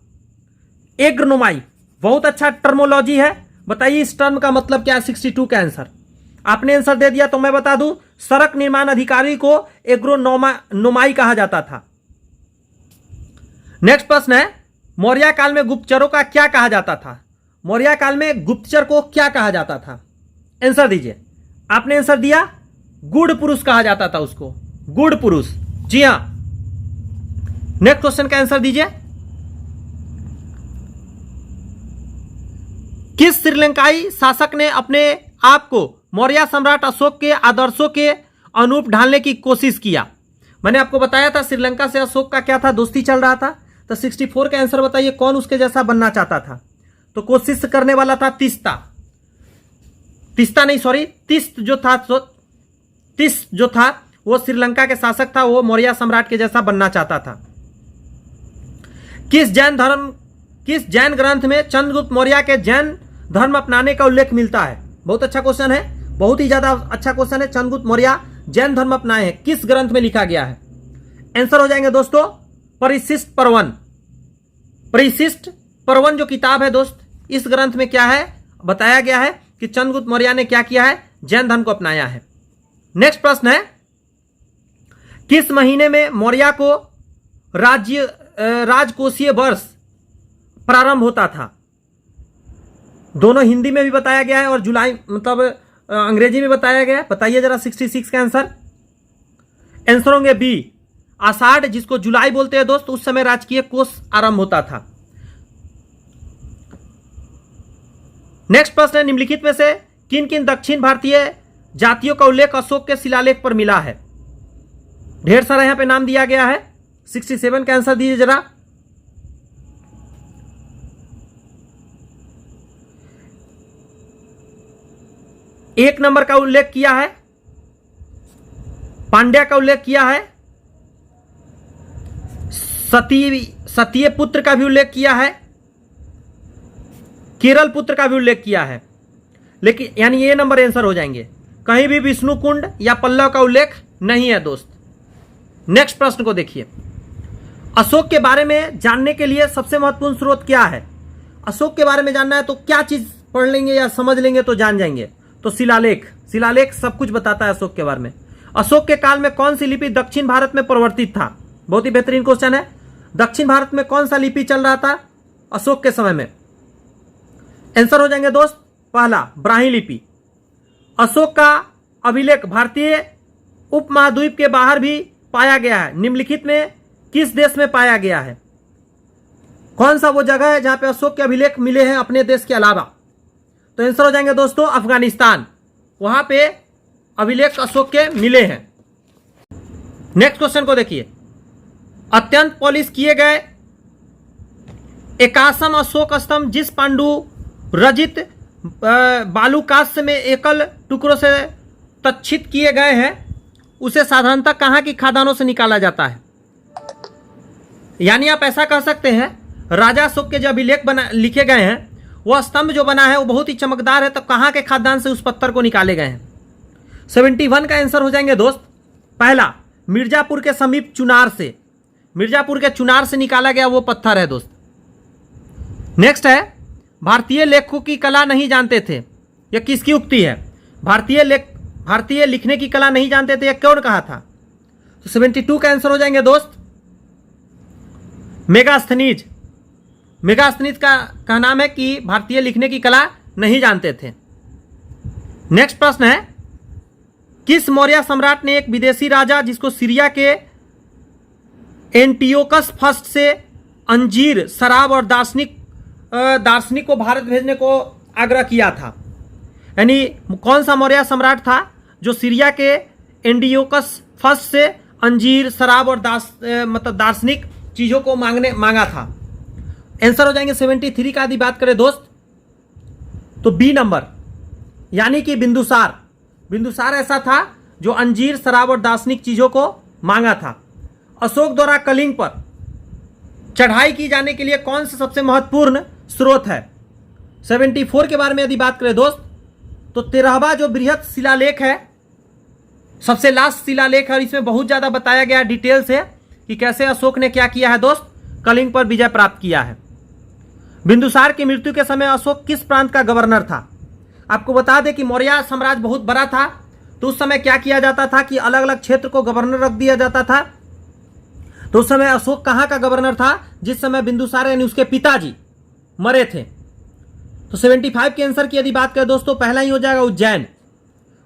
एग्रनोमाई बहुत अच्छा टर्मोलॉजी है, बताइए इस टर्म का मतलब क्या है। 62 का आंसर आपने आंसर दे दिया तो मैं बता दूं, सड़क निर्माण अधिकारी को एग्रोनोमाई कहा जाता था। नेक्स्ट प्रश्न है, मौर्य काल में गुप्तचरों का क्या कहा जाता था? मौर्य काल में गुप्तचर को क्या कहा जाता था? आंसर दीजिए। आपने आंसर दिया, गुड़ पुरुष कहा जाता था उसको, गुड़ पुरुष। जी हां, नेक्स्ट क्वेश्चन का आंसर दीजिए। किस श्रीलंकाई शासक ने अपने आप को मौर्य सम्राट अशोक के आदर्शों के अनुरूप ढालने की कोशिश किया? मैंने आपको बताया था श्रीलंका से अशोक का क्या था, दोस्ती चल रहा था। तो 64 का आंसर बताइए, कौन उसके जैसा बनना चाहता था? तो कोशिश करने वाला था तिस्त जो था वो श्रीलंका के शासक था, वो मौर्य सम्राट के जैसा बनना चाहता था। किस जैन ग्रंथ में चंद्रगुप्त मौर्य के जैन धर्म अपनाने का उल्लेख मिलता है? बहुत अच्छा क्वेश्चन है, बहुत ही ज्यादा अच्छा क्वेश्चन है। चंद्रगुप्त मौर्य जैन धर्म अपनाए हैं, किस ग्रंथ में लिखा गया है? आंसर हो जाएंगे दोस्तों परिशिष्ट पर्वन। परिशिष्ट पर्वन जो किताब है दोस्त, इस ग्रंथ में क्या है बताया गया है कि चंद्रगुप्त मौर्य ने क्या किया है, जैन धर्म को अपनाया है। नेक्स्ट प्रश्न है, किस महीने में मौर्य को राजकोषीय वर्ष प्रारंभ होता था? दोनों हिंदी में भी बताया गया है और जुलाई मतलब अंग्रेजी में बताया गया है। बताइए जरा 66 का आंसर। आंसर होंगे बी, आषाढ़, जिसको जुलाई बोलते हैं दोस्त, उस समय राजकीय कोष आरंभ होता था। नेक्स्ट प्रश्न है, निम्नलिखित में से किन किन दक्षिण भारतीय जातियों का उल्लेख अशोक के शिलालेख पर मिला है? ढेर सारा यहां पे नाम दिया गया है। 67 का आंसर दीजिए जरा। एक नंबर का उल्लेख किया है, पांड्या का उल्लेख किया है, सतीय पुत्र का भी उल्लेख किया है, केरल पुत्र का भी उल्लेख किया है, लेकिन यानी ये नंबर आंसर हो जाएंगे। कहीं भी विष्णुकुंड या पल्लव का उल्लेख नहीं है दोस्त। नेक्स्ट प्रश्न को देखिए, अशोक के बारे में जानने के लिए सबसे महत्वपूर्ण स्रोत क्या है? अशोक के बारे में जानना है तो क्या चीज पढ़ लेंगे या समझ लेंगे तो जान जाएंगे? तो शिलालेख सब कुछ बताता है अशोक के बारे में। अशोक के काल में कौन सी लिपि दक्षिण भारत में परिवर्तित था? बहुत ही बेहतरीन क्वेश्चन है। दक्षिण भारत में कौन सा लिपि चल रहा था अशोक के समय में? आंसर हो जाएंगे दोस्त पहला, ब्राह्मी लिपि। अशोक का अभिलेख भारतीय उपमहाद्वीप के बाहर भी पाया गया है। निम्नलिखित में किस देश में पाया गया है? कौन सा वो जगह है जहां पे अशोक के अभिलेख मिले हैं अपने देश के अलावा? तो आंसर हो जाएंगे दोस्तों अफगानिस्तान, वहां पे अभिलेख अशोक के मिले हैं। नेक्स्ट क्वेश्चन को देखिए, अत्यंत पॉलिश किए गए एकासम अशोक स्तंभ जिस पांडु रचित बालूकास्य में एकल टुकड़ों से तच्छित किए गए हैं, उसे साधारणतः कहां की खदानों से निकाला जाता है? यानी आप ऐसा कह सकते हैं, राजा अशोक के जो अभिलेख लिखे गए हैं, वह स्तंभ जो बना है वो बहुत ही चमकदार है, तो कहां के खादान से उस पत्थर को निकाले गए हैं? 71 का आंसर हो जाएंगे दोस्त पहला, मिर्जापुर के समीप चुनार से। मिर्जापुर के चुनार से निकाला गया वो पत्थर है दोस्त। नेक्स्ट है, भारतीय लेखकों की कला नहीं जानते थे, यह किसकी उक्ति है? भारतीय लिखने की कला नहीं जानते थे, यह कौन कहा था? तो 72 का आंसर हो जाएंगे दोस्त मेगास्थनीज। मेगास्थनीज का नाम है कि भारतीय लिखने की कला नहीं जानते थे। नेक्स्ट प्रश्न है, किस मौर्य सम्राट ने एक विदेशी राजा जिसको सीरिया के एंटियोकस फर्स्ट से अंजीर, शराब और दार्शनिक को भारत भेजने को आग्रह किया था? यानी कौन सा मौर्य सम्राट था जो सीरिया के एंटियोकस फर्स्ट से अंजीर, शराब और दार्शनिक चीजों को मांगा था? आंसर हो जाएंगे 73 का। यदि बात करें दोस्त तो बी नंबर, यानी कि बिंदुसार। बिंदुसार ऐसा था जो अंजीर, शराब और दार्शनिक चीजों को मांगा था। अशोक द्वारा कलिंग पर चढ़ाई की जाने के लिए कौन सा सबसे महत्वपूर्ण स्रोत है? 74 के बारे में यदि बात करें दोस्त तो 13वां जो बृहत शिलालेख है, सबसे लास्ट शिलालेख है, और इसमें बहुत ज्यादा बताया गया डिटेल से कि कैसे अशोक ने क्या किया है दोस्त, कलिंग पर विजय प्राप्त किया है। बिंदुसार की मृत्यु के समय अशोक किस प्रांत का गवर्नर था? आपको बता दें कि मौर्य साम्राज्य बहुत बड़ा था, तो उस समय क्या किया जाता था कि अलग अलग क्षेत्र को गवर्नर रख दिया जाता था। तो उस समय अशोक कहां का गवर्नर था जिस समय बिंदुसार यानी उसके पिताजी मरे थे? तो 75 के आंसर की यदि बात करें दोस्तों, पहला ही हो जाएगा उज्जैन।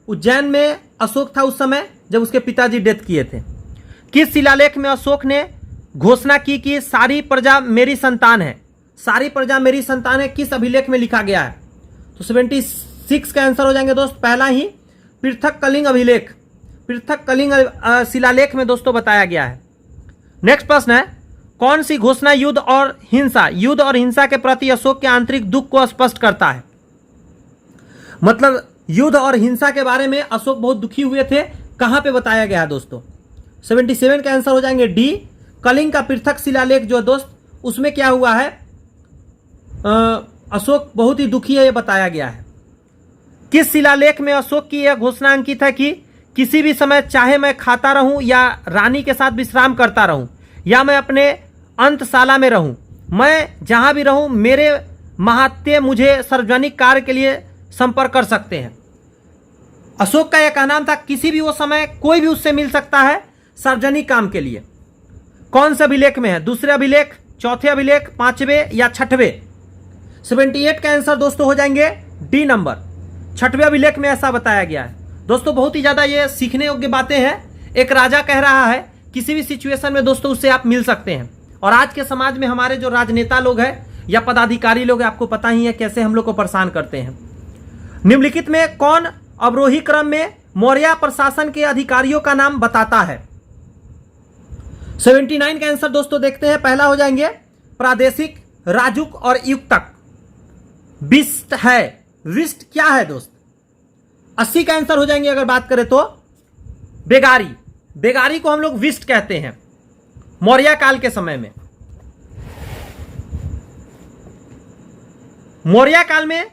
उज्जैन में अशोक था उस समय जब उसके पिताजी डेथ किए थे। किस शिलालेख में अशोक ने घोषणा की कि सारी प्रजा मेरी संतान है? सारी प्रजा मेरी संतान है किस अभिलेख में लिखा गया है? तो 76 का आंसर हो जाएंगे दोस्त पहला ही पृथक कलिंग अभिलेख, पृथक कलिंग शिलालेख में दोस्तों बताया गया है। नेक्स्ट प्रश्न है, कौन सी घोषणा युद्ध और हिंसा के प्रति अशोक के आंतरिक दुख को स्पष्ट करता है? मतलब युद्ध और हिंसा के बारे में अशोक बहुत दुखी हुए थे, कहां पे बताया गया है दोस्तों? 77 का आंसर हो जाएंगे डी, कलिंग का पृथक शिलालेख जो दोस्त उसमें क्या हुआ है, अशोक बहुत ही दुखी है, ये बताया गया है। किस शिलालेख में अशोक की यह घोषणा अंकित है कि किसी भी समय चाहे मैं खाता रहूं या रानी के साथ विश्राम करता रहूं या मैं अपने अंतशाला में रहूं, मैं जहां भी रहूं मेरे महात्य मुझे सार्वजनिक कार्य के लिए संपर्क कर सकते हैं। अशोक का यह कहना था किसी भी वो समय कोई भी उससे मिल सकता है सार्वजनिक काम के लिए। कौन से अभिलेख में है? दूसरे अभिलेख, चौथे अभिलेख, पांचवें या छठवें? 78 का आंसर दोस्तों हो जाएंगे डी नंबर, छठवें अभिलेख में ऐसा बताया गया है। दोस्तों बहुत ही ज्यादा ये सीखने योग्य बातें हैं। एक राजा कह रहा है किसी भी सिचुएशन में दोस्तों उससे आप मिल सकते हैं। और आज के समाज में हमारे जो राजनेता लोग हैं या पदाधिकारी लोग हैं, आपको पता ही है कैसे हम लोग को परेशान करते हैं। निम्नलिखित में कौन अवरोही क्रम में मौर्य प्रशासन के अधिकारियों का नाम बताता है? 79 का आंसर दोस्तों देखते हैं, पहला हो जाएंगे प्रादेशिक, राजुक और युक्तक। विष्ट है, विष्ट क्या है दोस्त? 80 का आंसर हो जाएंगे अगर बात करें तो बेगारी, बेगारी को हम लोग विष्ट कहते हैं मौर्य काल के समय में। मौर्य काल में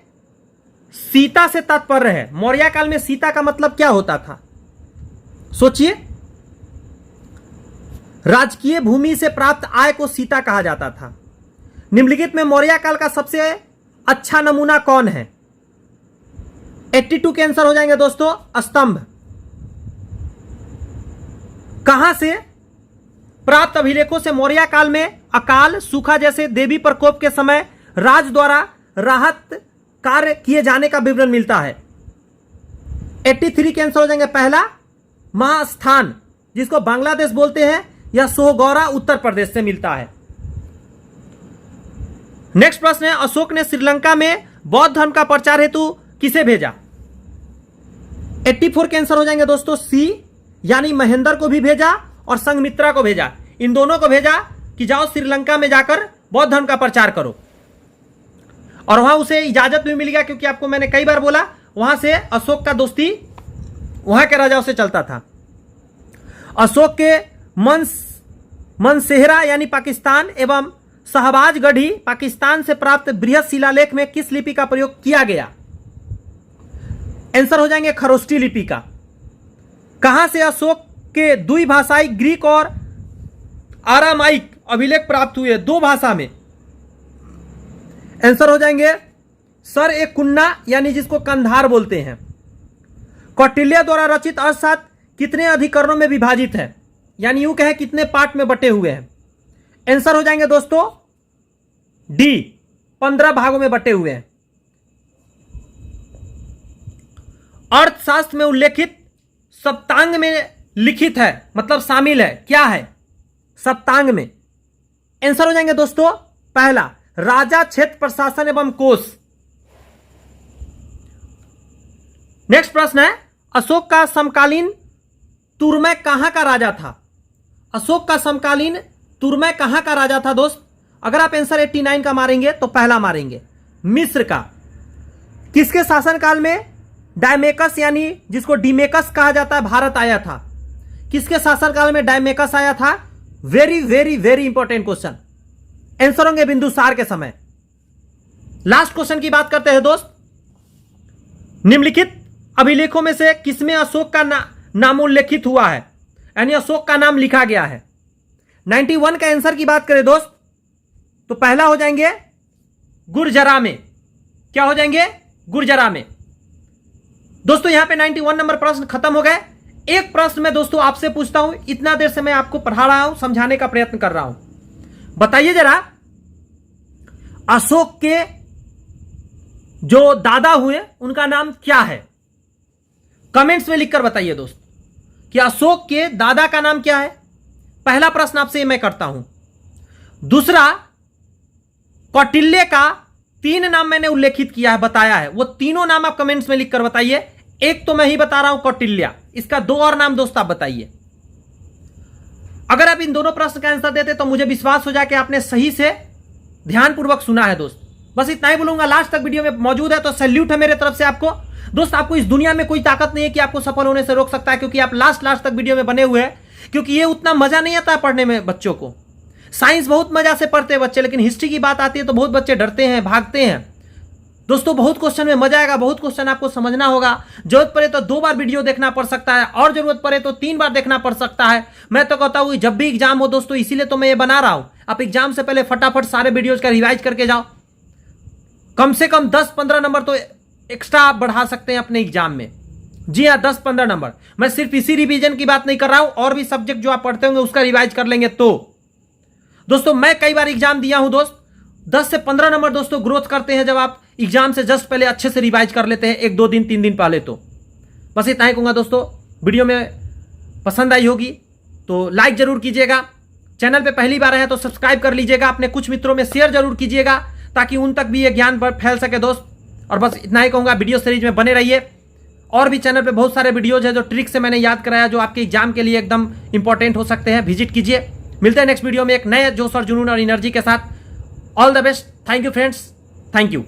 सीता से तात्पर्य है, मौर्य काल में सीता का मतलब क्या होता था? सोचिए, राजकीय भूमि से प्राप्त आय को सीता कहा जाता था। निम्नलिखित में मौर्य काल का सबसे अच्छा नमूना कौन है? 82 के आंसर हो जाएंगे दोस्तों स्तंभ। कहां से प्राप्त अभिलेखों से मौर्य काल में अकाल, सूखा जैसे देवी प्रकोप के समय राज द्वारा राहत कार्य किए जाने का विवरण मिलता है? 83 के आंसर हो जाएंगे पहला महास्थान, जिसको बांग्लादेश बोलते हैं, यह सोहगौरा उत्तर प्रदेश से मिलता है। नेक्स्ट प्रश्न है, अशोक ने श्रीलंका में बौद्ध धर्म का प्रचार हेतु किसे भेजा? 84 के आंसर हो जाएंगे दोस्तों सी, यानी महेंद्र को भी भेजा और संघमित्रा को भेजा। इन दोनों को भेजा कि जाओ श्रीलंका में जाकर बौद्ध धर्म का प्रचार करो। और वहां उसे इजाजत भी मिल गया, क्योंकि आपको मैंने कई बार बोला वहां से अशोक का दोस्ती वहां के राजाओं से चलता था। अशोक के मनसेहरा यानी पाकिस्तान एवं शहबाजगढ़ी पाकिस्तान से प्राप्त बृहद शिलालेख में किस लिपि का प्रयोग किया गया? आंसर हो जाएंगे खरोष्टी लिपि का। कहां से अशोक के द्विभाषाई ग्रीक और आरामाइक अभिलेख प्राप्त हुए? दो भाषा में। आंसर हो जाएंगे सर ए कुन्ना, यानी जिसको कंधार बोलते हैं। कौटिल्य द्वारा रचित अर्थशास्त्र कितने अधिकरणों में विभाजित है? यानी यूं कहें कितने पार्ट में बटे हुए हैं? आंसर हो जाएंगे दोस्तों डी, 15 भागों में बटे हुए हैं। अर्थशास्त्र में उल्लेखित सप्तांग में लिखित है, मतलब शामिल है, क्या है सप्तांग में? आंसर हो जाएंगे दोस्तों पहला राजा, क्षेत्र, प्रशासन एवं कोष। नेक्स्ट प्रश्न है, अशोक का समकालीन तुर्मै कहां का राजा था? अशोक का समकालीन तुर्मै कहां का राजा था दोस्त? अगर आप आंसर 89 का मारेंगे तो पहला मारेंगे मिस्र का। किसके शासनकाल में डायमेकस, यानी जिसको डीमेकस कहा जाता है, भारत आया था? किसके शासनकाल में डायमेकस आया था? Very very very important question. Answer होंगे बिंदुसार के समय। लास्ट क्वेश्चन की बात करते हैं दोस्त, निम्नलिखित अभिलेखों में से किसमें अशोक का नामोल्लेखित हुआ है, यानी अशोक का नाम लिखा गया है? 91 का आंसर की बात करें दोस्त तो पहला हो जाएंगे गुर्जरा में। क्या हो जाएंगे? गुर्जरा में। दोस्तों यहां पे 91 नंबर प्रश्न खत्म हो गए। एक प्रश्न मैं दोस्तों आपसे पूछता हूं, इतना देर से मैं आपको पढ़ा रहा हूं, समझाने का प्रयत्न कर रहा हूं, बताइए जरा अशोक के जो दादा हुए उनका नाम क्या है? कमेंट्स में लिखकर बताइए दोस्त कि अशोक के दादा का नाम क्या है। पहला प्रश्न आपसे मैं करता हूं। दूसरा, कौटिल्य का 3 नाम मैंने उल्लेखित किया है, बताया है, वो तीनों नाम आप कमेंट्स में लिखकर बताइए। एक तो मैं ही बता रहा हूं कौटिल्य, इसका 2 और नाम दोस्त आप बताइए। अगर आप इन दोनों प्रश्न का आंसर देते तो मुझे विश्वास हो जाए कि आपने सही से ध्यानपूर्वक सुना है दोस्त। बस इतना ही बोलूंगा, लास्ट तक वीडियो में मौजूद है तो सैल्यूट है मेरे तरफ से आपको। दोस्त, आपको इस दुनिया में कोई ताकत नहीं है कि आपको सफल होने से रोक सकता है, क्योंकि आप लास्ट तक वीडियो में बने हुए हैं। क्योंकि ये उतना मजा नहीं आता पढ़ने में बच्चों को। साइंस बहुत मजा से पढ़ते हैं बच्चे, लेकिन हिस्ट्री की बात आती है तो बहुत बच्चे डरते हैं, भागते हैं। दोस्तों, बहुत क्वेश्चन में मजा आएगा, बहुत क्वेश्चन आपको समझना होगा। जरूरत पड़े तो 2 बार वीडियो देखना पड़ सकता है, और जरूरत पड़े तो 3 बार देखना पड़ सकता है। मैं तो कहता हूं जब भी एग्जाम हो दोस्तों, इसीलिए तो मैं ये बना रहा हूं, आप एग्जाम से पहले फटाफट सारे वीडियोज का रिवाइज करके जाओ। कम से कम 10-15 नंबर तो एक्स्ट्रा आप बढ़ा सकते हैं अपने एग्जाम में। जी हाँ, 10-15 नंबर। मैं सिर्फ इसी रिवीजन की बात नहीं कर रहा हूं, और भी सब्जेक्ट जो आप पढ़ते होंगे उसका रिवाइज कर लेंगे तो। दोस्तों, मैं कई बार एग्जाम दिया हूं दोस्त, 10 से 15 नंबर दोस्तों ग्रोथ करते हैं जब आप एग्जाम से जस्ट पहले अच्छे से रिवाइज कर लेते हैं, 1-2 दिन 3 दिन पहले। तो बस इतना ही कहूंगा दोस्तों। वीडियो में पसंद आई होगी तो लाइक जरूर कीजिएगा, चैनल पे पहली बार है तो सब्सक्राइब कर लीजिएगा, अपने कुछ मित्रों में शेयर जरूर कीजिएगा ताकि उन तक भी ये ज्ञान फैल सके दोस्त। और बस इतना ही कहूंगा, वीडियो सीरीज में बने रहिए। और भी चैनल पे बहुत सारे वीडियोज है जो ट्रिक से मैंने याद कराया, जो आपके एग्जाम के लिए एकदम इंपॉर्टेंट हो सकते हैं, विजिट कीजिए। मिलते हैं नेक्स्ट वीडियो में एक नए जोश और जुनून और एनर्जी के साथ। All the best. Thank you friends, thank you.